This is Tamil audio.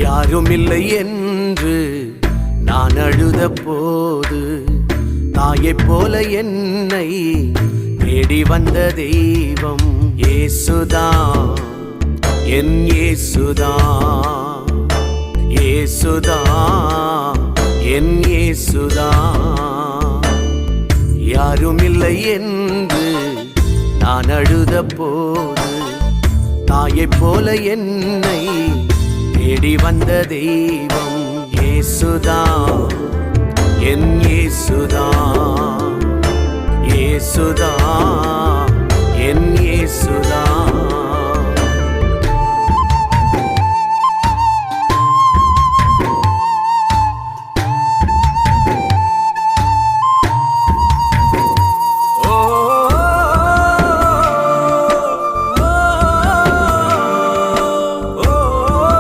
யாருமில்லை என்று நான் அழுத போது தாயைப் போல என்னை தேடி வந்த தெய்வம் இயேசுதான், என் இயேசுதான், இயேசுதான், என் இயேசுதான். யாருமில்லை என்று நான் அழுத போது தாயைப் போல என்னை தேடி வந்த தெய்வம் இயேசுதான், என் இயேசுதான், இயேசுதான், என் இயேசுதான்.